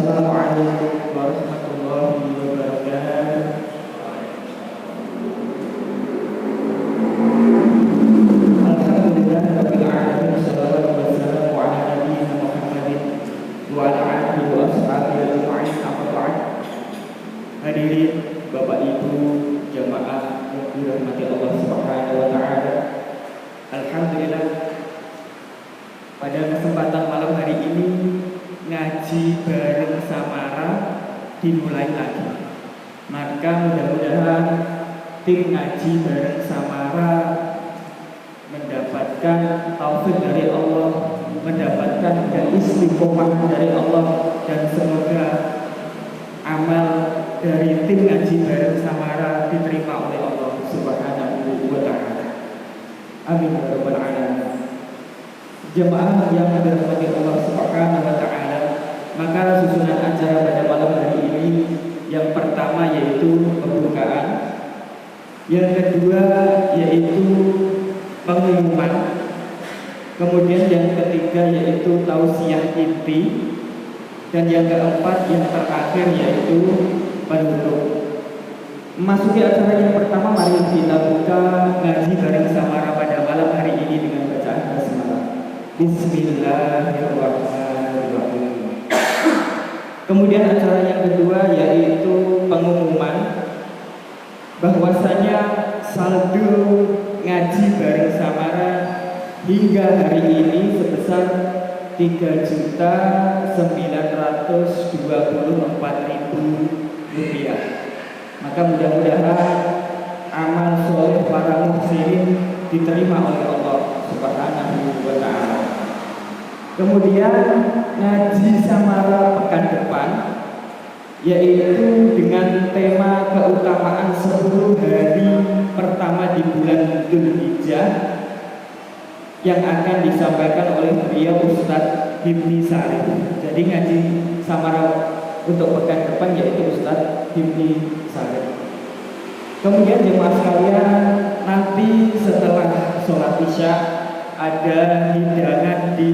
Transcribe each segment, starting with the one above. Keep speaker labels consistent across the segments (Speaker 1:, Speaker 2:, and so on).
Speaker 1: Assalamualaikum warahmatullahi wabarakatuh. Alhamdulillah rabbil alamin, wassalatu wassalamu ala nabiyyina Muhammadin wa ala alihi wa ashabihi ajma'in, amma ba'd. Hadirin Bapak Ibu jamaah yang dirahmati Allah Subhanahu wa taala. Alhamdulillah, pada kesempatan malam hari ini ngaji bareng Samara dimulai lagi. Maka mudah-mudahan tim ngaji bareng Samara mendapatkan taufik dari Allah, mendapatkan istiqomah dari Allah, dan semoga amal dari tim ngaji bareng Samara diterima oleh Allah Subhanahu wa taala. Amin ya rabbal alamin. Jemaah yang dirahmati Allah Subhanahu wa taala, maka susunan acara pada malam hari ini yang pertama yaitu pembukaan, yang kedua yaitu pengumuman, kemudian yang ketiga yaitu tausiah inti, dan yang keempat yang terakhir yaitu penutup. Memasuki acara yang pertama, mari kita buka ngaji bareng Samara pada malam hari ini dengan bacaan basmalah. Bismillahirrahmanirrahim. Kemudian acara yang kedua yaitu pengumuman bahwasanya saldo ngaji bareng Samara hingga hari ini sebesar 3.924.000 rupiah. Maka mudah-mudahan amal soleh para muhsinin diterima oleh Allah Subhanahu wa taala. Kemudian ngaji Samara pekan depan yaitu dengan tema keutamaan 10 hari pertama di bulan Dzulhijjah yang akan disampaikan oleh beliau Ustadz Hibni Sarif. Jadi ngaji Samara untuk pekan depan yaitu Ustadz Hibni Sarif. Kemudian jemaah sekalian, nanti setelah sholat isya ada hidangan di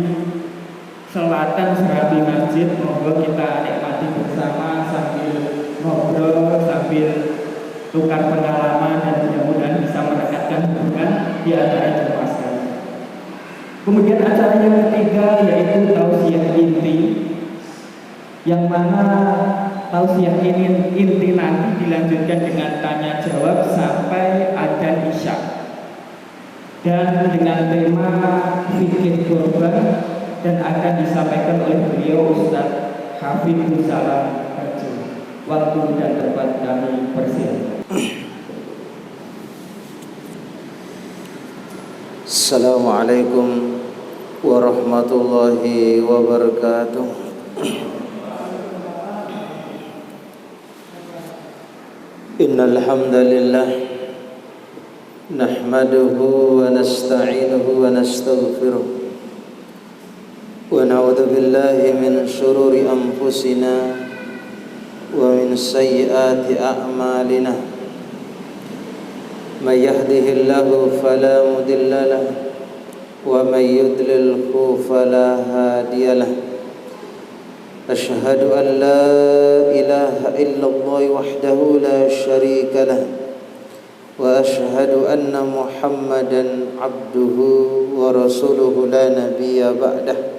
Speaker 1: selatan serabi masjid. Monggo kita nikmati bersama sambil ngobrol, sambil tukar pengalaman, dan mudah-mudahan bisa merekatkan hubungan di antara jemaah sekalian. Kemudian acara yang ketiga yaitu tausiah inti, yang mana tausiah inti nanti dilanjutkan dengan tanya jawab sampai adzan isya, dan dengan tema fikih kurban, dan akan disampaikan oleh beliau Ustadz Hafidhus Salam Harjo. Waktu dan tempat kami persilakan.
Speaker 2: Assalamualaikum warahmatullahi wabarakatuh. Innal hamdalillah nahmaduhu wa nasta'inuhu wa nastaghfiruh wa na'udzu billahi min shururi anfusina wa min sayyiati a'malina. May yahdihillahu fala mudilla lahu wa may yudlilhu fala hadiyalah. Asyhadu an la ilaha illallah wahdahu la syarika lah, wa asyhadu anna Muhammadan abduhu wa rasuluhu la nabiyya ba'dah.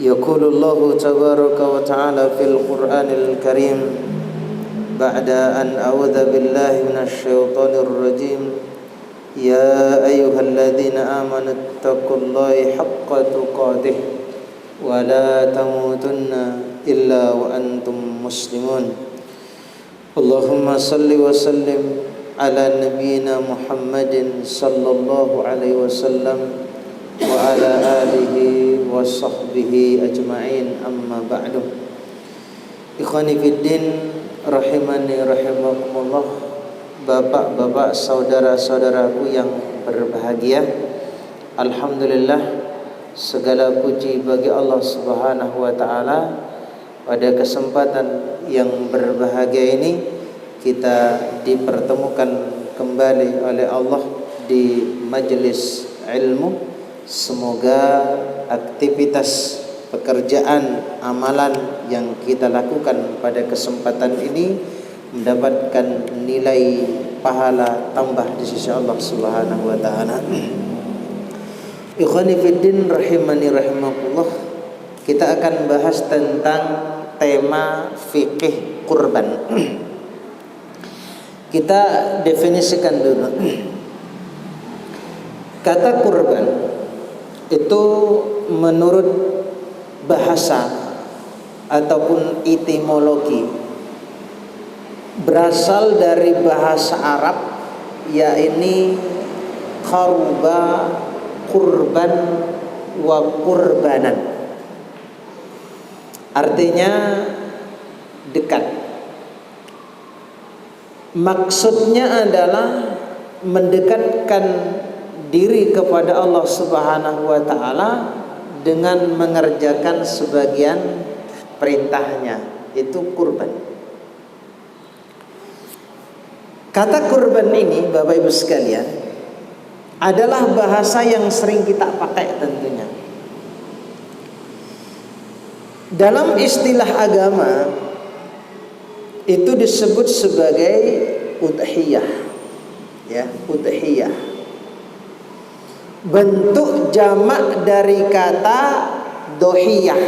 Speaker 2: Yaqulu Allah tabaraka wa ta'ala fil Qur'anil Karim ba'da an a'udzu billahi minasy syaithanir rajim. Ya ayyuhalladzina amanu taqullaha haqqa tuqatih wa la tamutunna illa wa antum muslimun. Allahumma salli wa sallim ala nabiyyina Muhammadin sallallahu alaihi wasallam wa ala alihi wa sahbihi ajma'in, amma ba'du. Ikhwani fiddin rahimani rahimakumullah, bapak-bapak, saudara-saudaraku yang berbahagia. Alhamdulillah, segala puji bagi Allah Subhanahu wa taala. Pada kesempatan yang berbahagia ini kita dipertemukan kembali oleh Allah di majelis ilmu. Semoga aktivitas pekerjaan amalan yang kita lakukan pada kesempatan ini mendapatkan nilai pahala tambah di sisi Allah Subhanahu wa taala. Ikhwani fiddin rahimani rahimakumullah. Kita akan bahas tentang tema fikih kurban. Kita definisikan dulu. Kata kurban itu menurut bahasa ataupun etimologi berasal dari bahasa Arab, yaitu qaruba, kurban, wa kurbanan. Artinya dekat. Maksudnya adalah mendekatkan diri kepada Allah Subhanahu wa taala dengan mengerjakan sebagian perintahnya, itu kurban. Kata kurban ini, Bapak Ibu sekalian, adalah bahasa yang sering kita pakai tentunya. Dalam istilah agama itu disebut sebagai udhiyah, ya, udhiyah. Bentuk jamak dari kata dohiyah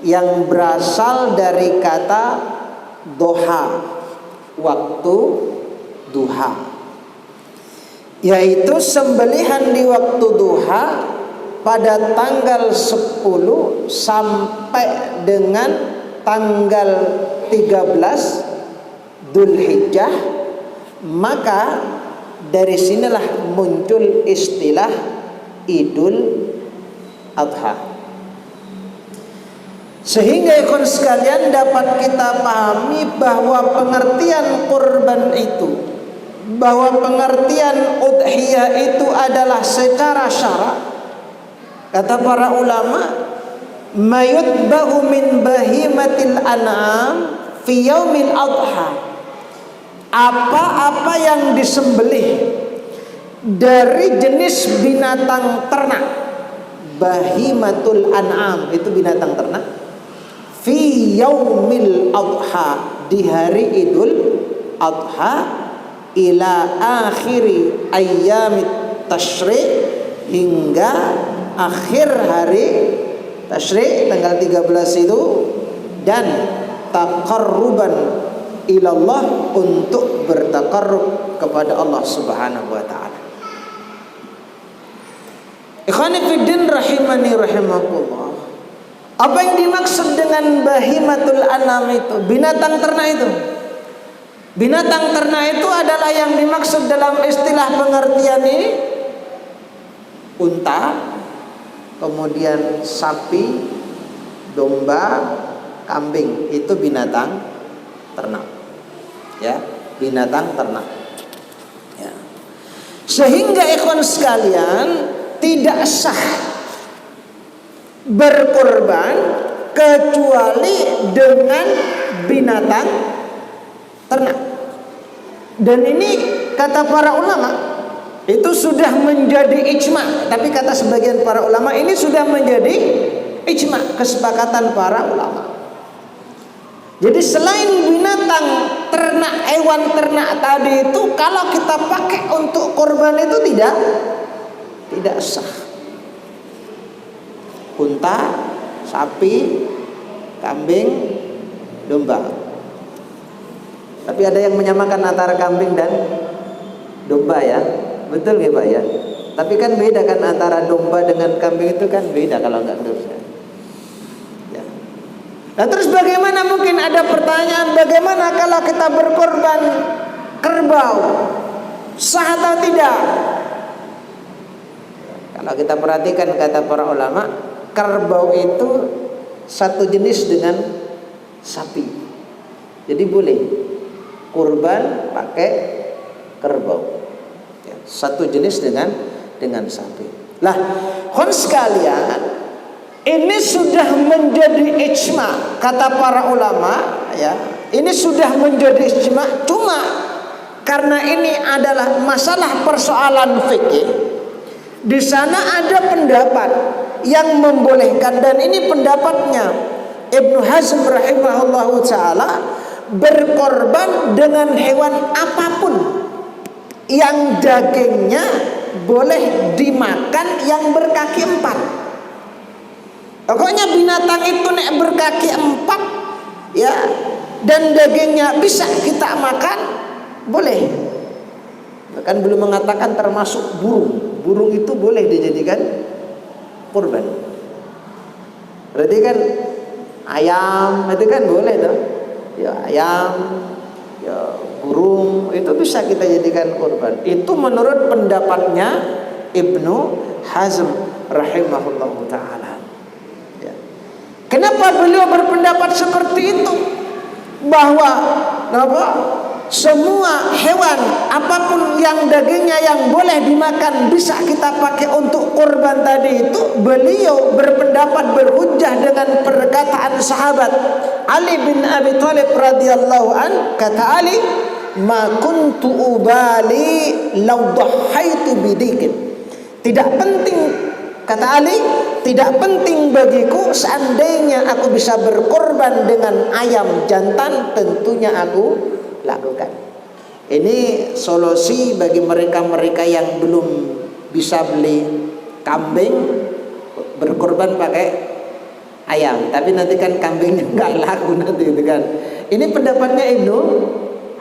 Speaker 2: yang berasal dari kata doha, waktu duha, yaitu sembelihan di waktu duha pada tanggal 10 sampai dengan tanggal 13 Dzulhijjah. Maka dari sinilah muncul istilah Idul Adha. Sehingga ikhwan sekalian dapat kita pahami bahwa pengertian kurban itu, bahwa pengertian udhiyah itu adalah secara syarak, kata para ulama, mayutbahu min bahimatil an'am fi yaumil adha. Apa-apa yang disembelih dari jenis binatang ternak, bahimatul an'am itu binatang ternak, fi yaumil adha, di hari Idul Adha, ila akhiri ayyamit tasyrik, hingga akhir hari tasyrik tanggal 13 itu, dan taqarruban ilallah, untuk bertaqarrub kepada Allah Subhanahu wa taala. Ikhwani fiddin rahimani rahimakumullah. Apa yang dimaksud dengan bahimatul anam itu? Binatang ternak itu. Binatang ternak itu adalah yang dimaksud dalam istilah pengertian ini unta, kemudian sapi, domba, kambing, itu binatang ternak. Ya, binatang ternak. Ya. Sehingga ikhwan sekalian, tidak sah berkorban kecuali dengan binatang ternak. Dan ini kata para ulama itu sudah menjadi ijma. Tapi kata sebagian para ulama ini sudah menjadi ijma, kesepakatan para ulama. Jadi selain binatang ternak, hewan ternak tadi itu, kalau kita pakai untuk korban itu tidak sah. Unta, sapi, kambing, domba. Tapi ada yang menyamakan antara kambing dan domba, ya. Betul nggak Pak, ya? Tapi kan beda kan antara domba dengan kambing, itu kan beda kalau nggak terus. Ya. Nah terus bagaimana, mungkin ada pertanyaan, bagaimana kalau kita berkorban kerbau, sah atau tidak? Kalau kita perhatikan kata para ulama, kerbau itu satu jenis dengan sapi. Jadi boleh kurban pakai kerbau. Ya, satu jenis dengan sapi. Lah, hon sekalian, ini sudah menjadi ijma kata para ulama, ya. Ini sudah menjadi ijma, cuma karena ini adalah masalah persoalan fikih, di sana ada pendapat yang membolehkan, dan ini pendapatnya Ibnu Hazm rahimahullahu taala, berkorban dengan hewan apapun yang dagingnya boleh dimakan yang berkaki 4. Pokoknya binatang itu nek berkaki 4 ya, dan dagingnya bisa kita makan, boleh. Bahkan belum mengatakan termasuk burung. Burung itu boleh dijadikan kurban. Berarti kan ayam itu kan boleh toh. Ya ayam, ya burung itu bisa kita jadikan kurban. Itu menurut pendapatnya Ibnu Hazm rahimahullahu taala. Kenapa beliau berpendapat seperti itu? Bahwa semua hewan apapun yang dagingnya yang boleh dimakan bisa kita pakai untuk kurban tadi itu, beliau berpendapat berhujjah dengan perkataan sahabat Ali bin Abi Thalib radhiyallahu an. Kata Ali, "Ma kuntu ubali law dhahaitu bidikin." Tidak penting, kata Ali, tidak penting bagiku seandainya aku bisa berkorban dengan ayam jantan, tentunya aku lakukan. Ini solusi bagi mereka-mereka yang belum bisa beli kambing, berkorban pakai ayam. Tapi nanti kan kambingnya nggak laku nanti itu kan. Ini pendapatnya Ibnu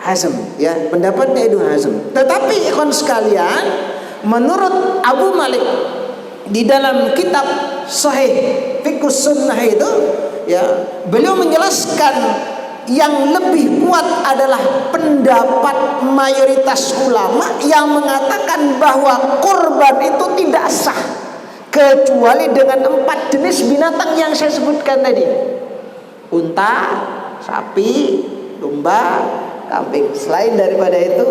Speaker 2: Hazm, ya, pendapatnya Ibnu Hazm. Tetapi ikhwan sekalian, menurut Abu Malik di dalam kitab Sahih Fiqhus Sunnah itu, ya, beliau menjelaskan yang lebih kuat adalah pendapat mayoritas ulama yang mengatakan bahwa kurban itu tidak sah kecuali dengan 4 jenis binatang yang saya sebutkan tadi: unta, sapi, domba, kambing. Selain daripada itu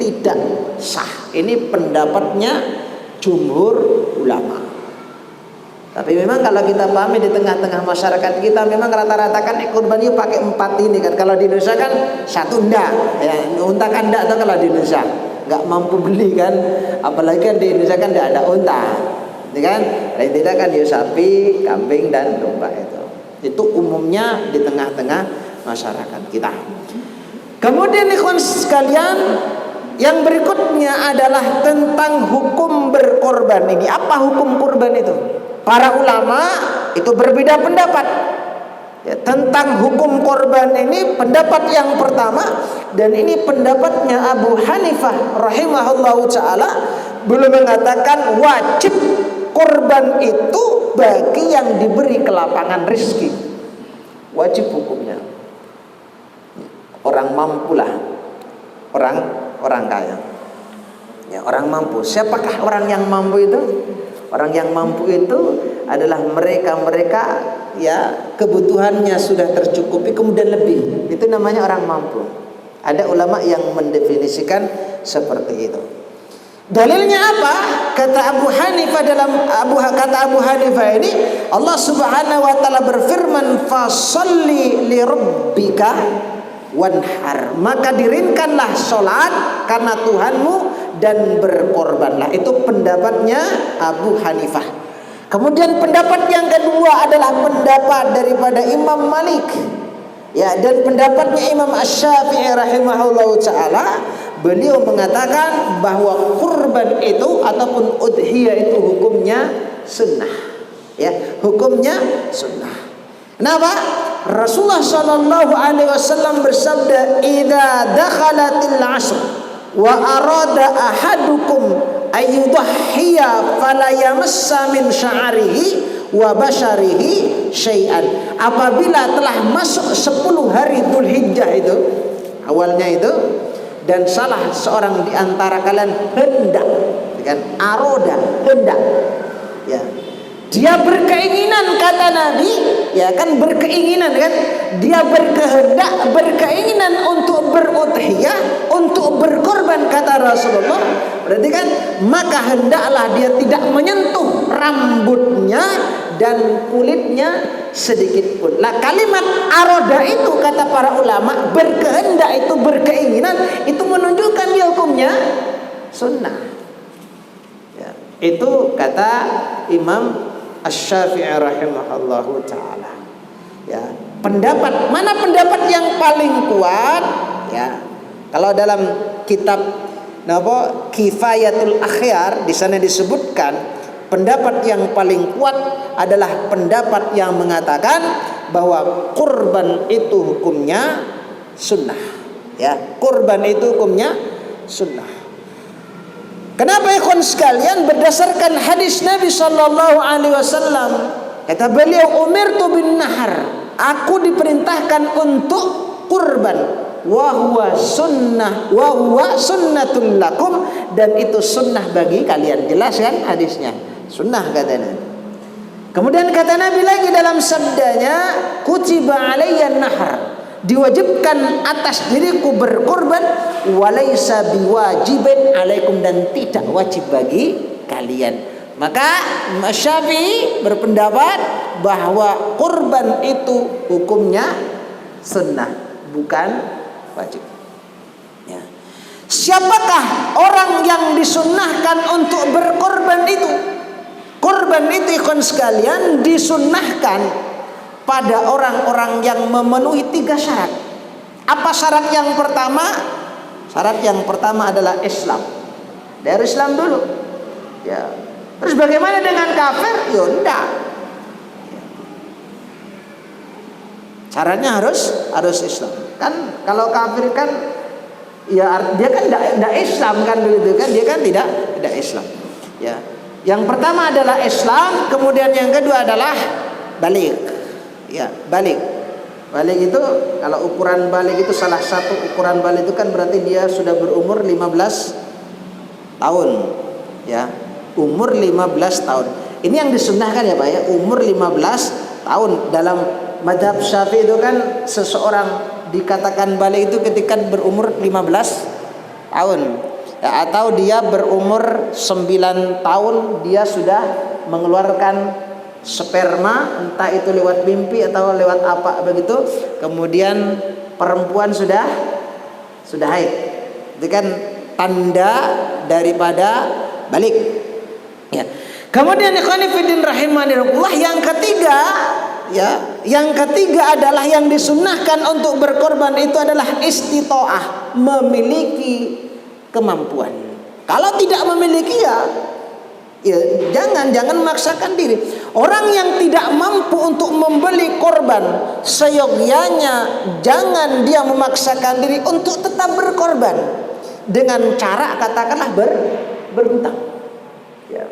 Speaker 2: tidak sah. Ini pendapatnya jumhur ulama. Tapi memang kalau kita pahami di tengah-tengah masyarakat kita, memang rata-rata kan kurban itu pakai 4 ini kan. Kalau di Indonesia kan 1 ndak, ya, unta kan ndak tuh kalau di Indonesia nggak mampu beli kan, apalagi kan di Indonesia kan tidak ada unta, ya kan? Lain tidak kan ya sapi, kambing dan domba itu umumnya di tengah-tengah masyarakat kita. Kemudian ikhwan sekalian, yang berikutnya adalah tentang hukum berkorban ini. Apa hukum kurban itu? Para ulama itu berbeda pendapat, ya, tentang hukum korban ini. Pendapat yang pertama, dan ini pendapatnya Abu Hanifah rahimahullahu ta'ala, belum mengatakan wajib korban itu bagi yang diberi kelapangan rezeki. Wajib hukumnya orang mampu lah, orang kaya, ya, orang mampu. Siapakah orang yang mampu itu? Orang yang mampu itu adalah mereka-mereka, ya, kebutuhannya sudah tercukupi kemudian lebih. Itu namanya orang mampu. Ada ulama yang mendefinisikan seperti itu. Dalilnya apa? Kata Abu Hanifah kata Abu Hanifah ini, Allah Subhanahu wa taala berfirman, "Fasholli li rabbika wanhar." Maka dirikanlah sholat karena Tuhanmu dan berkorbanlah. Itu pendapatnya Abu Hanifah. Kemudian pendapat yang kedua adalah pendapat daripada Imam Malik, ya, dan pendapatnya Imam Asy-Syafi'i rahimahullahu ta'ala. Beliau mengatakan bahwa kurban itu ataupun udhiyah itu hukumnya sunnah, ya, hukumnya sunnah. Kenapa? Rasulullah sallallahu alaihi wasallam bersabda, "Idza dakhalatil 'ashr wa arada ahadukum ayyudhhiya fala yamassa min sya'rihi wa basyarihi syai'an." Apabila telah masuk 10 hari Dzulhijjah itu, awalnya itu, dan salah seorang di antara kalian hendak, kan, aroda, hendak, ya, dia berkeinginan, kata Nabi, ya kan, berkeinginan kan, dia berkehendak, berkeinginan untuk berudhiyah, untuk berkorban, kata Rasulullah. Berarti kan, maka hendaklah dia tidak menyentuh rambutnya dan kulitnya sedikit pun. Lah, kalimat aroda itu kata para ulama, berkehendak itu, berkeinginan itu menunjukkan dia hukumnya sunnah, ya. Itu kata Imam Asy-Syafi'i rahimahullahu taala. Ya, pendapat yang paling kuat ya. Kalau dalam kitab Kifayatul Akhyar di sana disebutkan pendapat yang paling kuat adalah pendapat yang mengatakan bahwa kurban itu hukumnya sunnah. Ya, kurban itu hukumnya sunnah. Kenapa ikhwan sekalian? Berdasarkan hadis Nabi sallallahu alaihi wasallam, kata beliau, umirtu bin nahar, aku diperintahkan untuk kurban, wa huwa sunnatul lakum, dan itu sunnah bagi kalian. Jelas kan hadisnya? Sunnah kata Nabi. Kemudian kata Nabi lagi dalam sabdanya, kutiba alayya nahar, diwajibkan atas diriku berkorban, walaysa biwajibin alaikum, dan tidak wajib bagi kalian. Maka Syafi'i berpendapat bahwa kurban itu hukumnya sunnah, bukan wajib. Ya. Siapakah orang yang disunnahkan untuk berkorban itu? Korban itu ikhwan sekalian disunnahkan pada orang-orang yang memenuhi 3 syarat. Apa syarat yang pertama? Syarat yang pertama adalah Islam. Dari Islam dulu. Ya. Terus bagaimana dengan kafir? Ya enggak. Syaratnya harus Islam. Kan kalau kafir kan ya dia kan enggak Islam kan begitu kan? Dia kan tidak Islam. Ya. Yang pertama adalah Islam, kemudian yang kedua adalah baligh. Ya, baligh. Baligh itu kalau ukuran baligh itu salah satu ukuran baligh itu kan berarti dia sudah berumur 15 tahun. Ya, umur 15 tahun. Ini yang disunnahkan ya Pak ya, umur 15 tahun. Dalam mazhab Syafi'i itu kan seseorang dikatakan baligh itu ketika berumur 15 tahun. Ya, atau dia berumur 9 tahun dia sudah mengeluarkan sperma, entah itu lewat mimpi atau lewat apa begitu, kemudian perempuan sudah haid. Itu kan tanda daripada balik. Ya. Kemudian ikhwan fillah rahimanillah, yang ketiga adalah yang disunnahkan untuk berkorban itu adalah istita'ah, memiliki kemampuan. Kalau tidak memiliki ya jangan memaksakan diri. Orang yang tidak mampu untuk membeli korban, seyogyanya jangan dia memaksakan diri untuk tetap berkorban dengan cara katakanlah berhutang. Ya.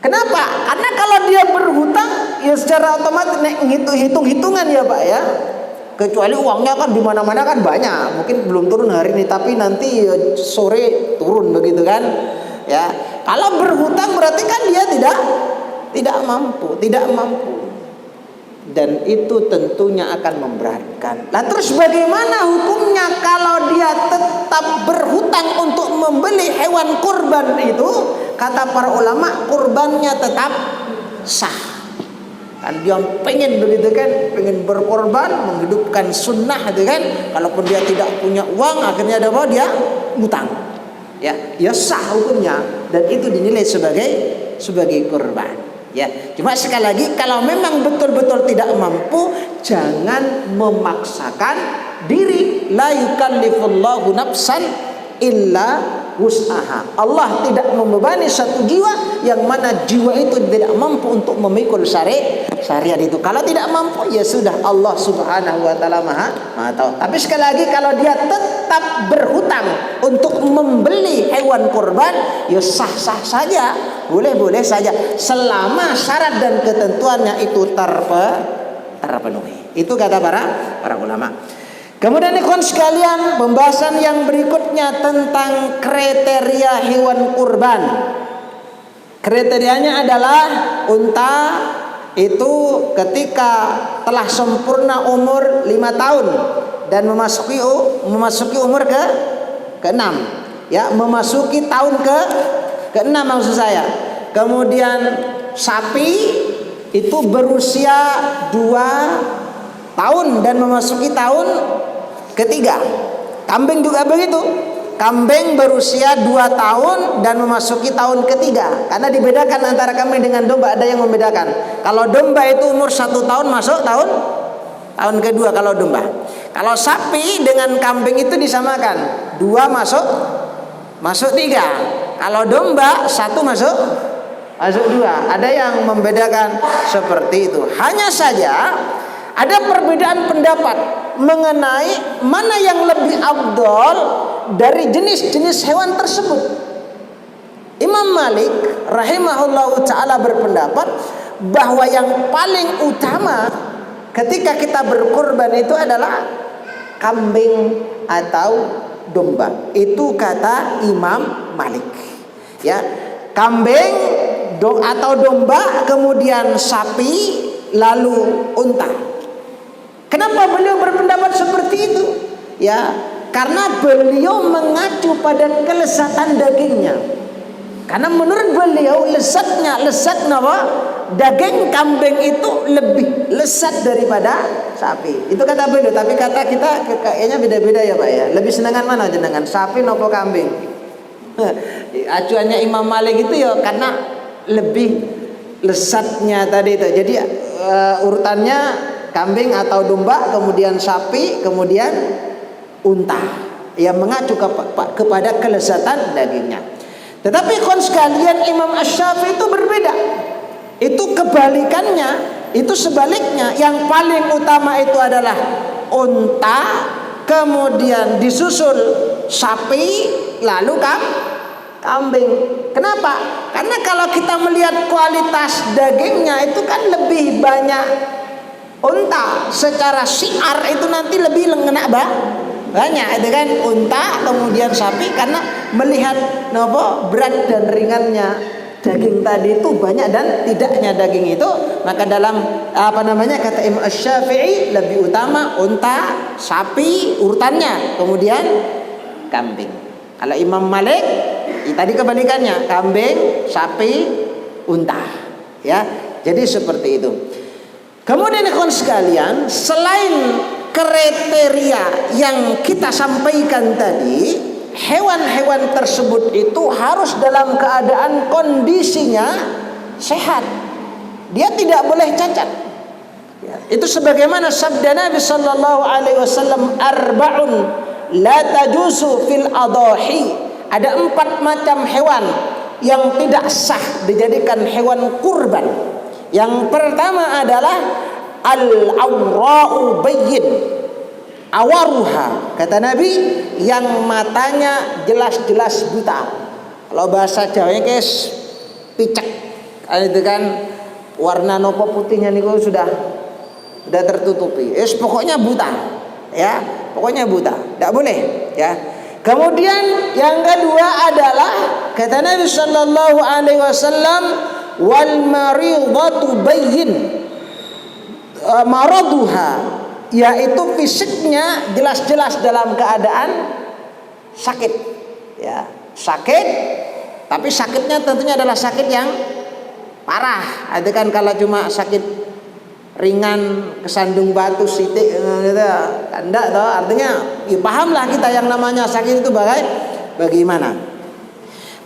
Speaker 2: Kenapa? Karena kalau dia berhutang ya secara otomatis hitung-hitungan ya Pak ya. Kecuali uangnya kan di mana-mana kan banyak, mungkin belum turun hari ini tapi nanti sore turun begitu kan. Ya, kalau berhutang berarti kan dia tidak mampu. Dan itu tentunya akan memberatkan. Nah, terus bagaimana hukumnya kalau dia tetap berhutang untuk membeli hewan kurban itu? Kata para ulama, kurbannya tetap sah. Kan dia pengen begitu kan, pengen berkorban, menghidupkan sunnah itu kan. Kalaupun dia tidak punya uang, akhirnya ada apa? Dia ngutang. Ya sah hukumnya, dan itu dinilai sebagai kurban. Ya, cuma sekali lagi kalau memang betul-betul tidak mampu, jangan memaksakan diri. La yukallifullahu nafsan illa wus'aha. Allah tidak membebani satu jiwa yang mana jiwa itu tidak mampu untuk memikul syariat itu. Kalau tidak mampu ya sudah, Allah Subhanahu wa taala Maha tahu. Tapi sekali lagi kalau dia tetap berhutang untuk membeli hewan kurban, ya sah-sah saja, boleh-boleh saja selama syarat dan ketentuannya itu terpenuhi. Itu kata para ulama. Kemudian ikhwan sekalian, pembahasan yang berikutnya tentang kriteria hewan kurban. Kriterianya adalah unta itu ketika telah sempurna umur 5 tahun dan memasuki umur ke-6. Ya, memasuki tahun ke-6 maksud saya. Kemudian sapi itu berusia 2 tahun dan memasuki tahun ke-3. Kambing juga begitu. kambing berusia 2 tahun dan memasuki tahun ketiga. Karena dibedakan antara kambing dengan domba, ada yang membedakan. Kalau domba itu umur 1 tahun masuk tahun kedua kalau domba. Kalau sapi dengan kambing itu disamakan, 2 masuk 3. Kalau domba 1 masuk 2. Ada yang membedakan seperti itu. Hanya saja ada perbedaan pendapat mengenai mana yang lebih afdal dari jenis-jenis hewan tersebut. Imam Malik rahimahullahu ta'ala berpendapat bahwa yang paling utama ketika kita berkurban itu adalah kambing atau domba. Itu kata Imam Malik. Ya, kambing atau domba, kemudian sapi, lalu unta. Kenapa beliau berpendapat seperti itu? Ya, karena beliau mengacu pada kelezatan dagingnya. Karena menurut beliau lezat apa? Daging kambing itu lebih lezat daripada sapi. Itu kata beliau, tapi kata kita kayaknya beda-beda ya Pak ya. Lebih senangan mana jenengan? Sapi nopo kambing? Acuannya Imam Malik itu ya karena lebih lezatnya tadi itu. Jadi urutannya kambing atau domba, kemudian sapi, kemudian unta, yang mengacu kepada kelezatan dagingnya. Tetapi kawan sekalian, Imam Asy-Syafi'i itu berbeda. Itu kebalikannya, itu sebaliknya. Yang paling utama itu adalah unta, kemudian disusul sapi, lalu kambing. Kenapa? Karena kalau kita melihat kualitas dagingnya itu kan lebih banyak unta. Secara syiar itu nanti lebih lengkap banyak, itu kan unta, kemudian sapi. Karena melihat berat dan ringannya daging tadi itu banyak dan tidaknya daging itu, maka dalam kata Imam Asy-Syafi'i lebih utama unta, sapi urutannya, kemudian kambing. Kalau Imam Malik tadi kebalikannya, kambing, sapi, unta. Ya, jadi seperti itu. Kemudian ikhwan sekalian, selain kriteria yang kita sampaikan tadi, hewan-hewan tersebut itu harus dalam keadaan kondisinya sehat. Dia tidak boleh cacat. Ya, itu sebagaimana sabda Nabi sallallahu alaihi wasallam, arba'un la tajuzu fil adahi. Ada 4 macam hewan yang tidak sah dijadikan hewan kurban. Yang pertama adalah al-awra'u bayyin awaruha, kata Nabi, yang matanya jelas-jelas buta. Kalau bahasa Jawanya guys, picek. Itu kan warna nopo putihnya niku sudah tertutupi. Pokoknya buta. Ya, pokoknya buta. Tidak boleh, ya. Kemudian yang kedua adalah kata Nabi sallallahu alaihi wasallam, wal maridatu bayyin maraduha, yaitu fisiknya jelas-jelas dalam keadaan sakit. Ya, sakit, tapi sakitnya tentunya adalah sakit yang parah. Itu kan kalau cuma sakit ringan, kesandung batu sitik gitu, enggak toh, artinya ya pahamlah kita yang namanya sakit itu bagaimana.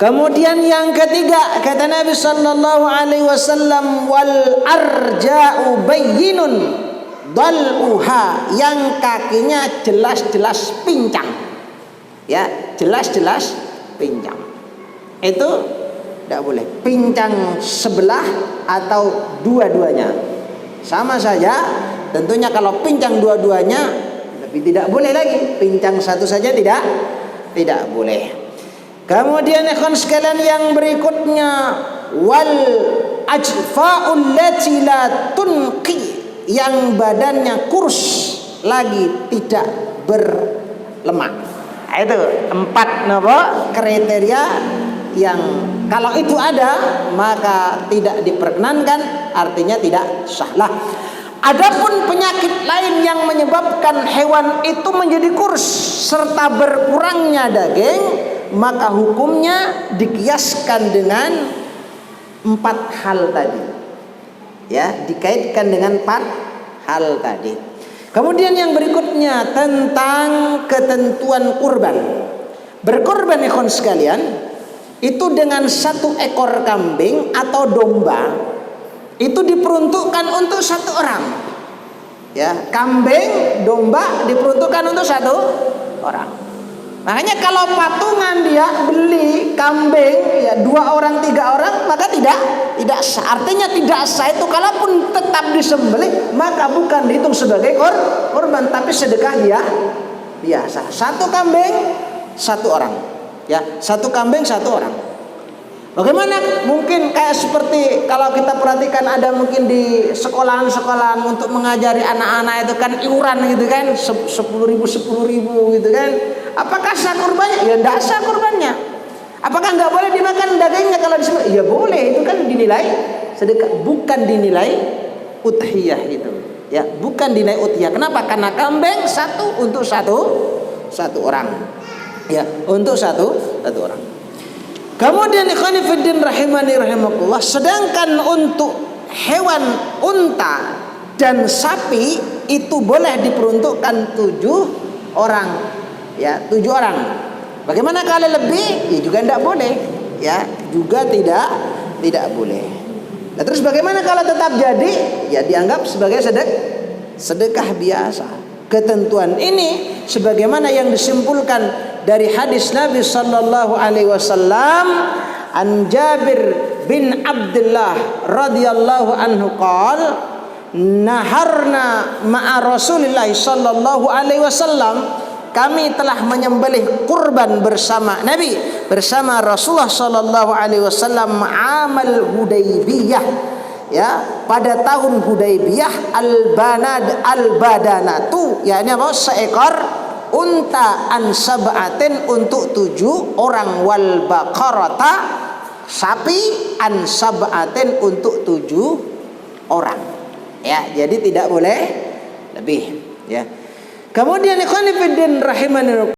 Speaker 2: Kemudian yang ketiga kata Nabi sallallahu alaihi wasallam, wal arja'u bayyinun dal'uha, yang kakinya jelas-jelas pincang. Ya, jelas-jelas pincang. Itu tidak boleh. Pincang sebelah atau dua-duanya. Sama saja, tentunya kalau pincang dua-duanya lebih tidak boleh lagi. Pincang satu saja tidak boleh. Kemudian ikhwan sekalian yang berikutnya, wal ajfa'ul lati la tunqi, yang badannya kurus lagi tidak berlemak. Itu 4 kriteria yang kalau itu ada maka tidak diperkenankan, artinya tidak sahlah. Adapun penyakit lain yang menyebabkan hewan itu menjadi kurus serta berkurangnya daging, maka hukumnya dikiaskan dengan 4 hal tadi. Ya, dikaitkan dengan 4 hal tadi. Kemudian yang berikutnya tentang ketentuan kurban.
Speaker 3: berkorban ikhwan sekalian itu dengan 1 ekor kambing atau domba itu diperuntukkan untuk 1 orang. Ya, kambing, domba diperuntukkan untuk 1 orang. Makanya kalau patungan dia beli kambing ya 2 orang 3 orang maka tidak sah. Artinya tidak sah itu kalaupun tetap disembelih maka bukan dihitung sebagai korban tapi sedekah dia biasa. 1 kambing 1 orang. Ya, 1 kambing 1 orang. Bagaimana mungkin kayak seperti kalau kita perhatikan ada mungkin di sekolahan-sekolahan untuk mengajari anak-anak itu kan iuran gitu kan 10.000 gitu kan. Apakah sah kurbannya? Ya tidak sah kurbannya. Apakah nggak boleh dimakan dagingnya kalau disembelih? Ya boleh, itu kan dinilai sedekah, bukan dinilai udhiyah itu. Ya, bukan dinilai udhiyah. Kenapa? Karena kambing 1 untuk satu orang. Ya, untuk satu orang. Kemudian ikhwani fiddin rahimani rahimakumullah, sedangkan untuk hewan unta dan sapi itu boleh diperuntukkan 7 orang. Ya, 7 orang. Bagaimana kalau lebih? Ya juga tidak boleh. Ya, juga tidak boleh. Nah, terus bagaimana kalau tetap jadi? Ya dianggap sebagai sedekah biasa. Ketentuan ini sebagaimana yang disimpulkan dari hadis Nabi sallallahu alaihi wasallam an Jabir bin Abdullah radhiyallahu anhu qala naharna ma'a Rasulillah sallallahu alaihi wasallam, kami telah menyembelih kurban bersama Nabi, bersama Rasulullah sallallahu alaihi wasallam amal Hudaybiyah. Ya, pada tahun Hudaybiyah al-badanatu, yakni apa? Seekor unta an sab'atin untuk 7 orang, wal baqarata sapi an sab'atin untuk 7 orang. Ya, jadi tidak boleh lebih. Ya. Kemudian ikhwan fillah rahimani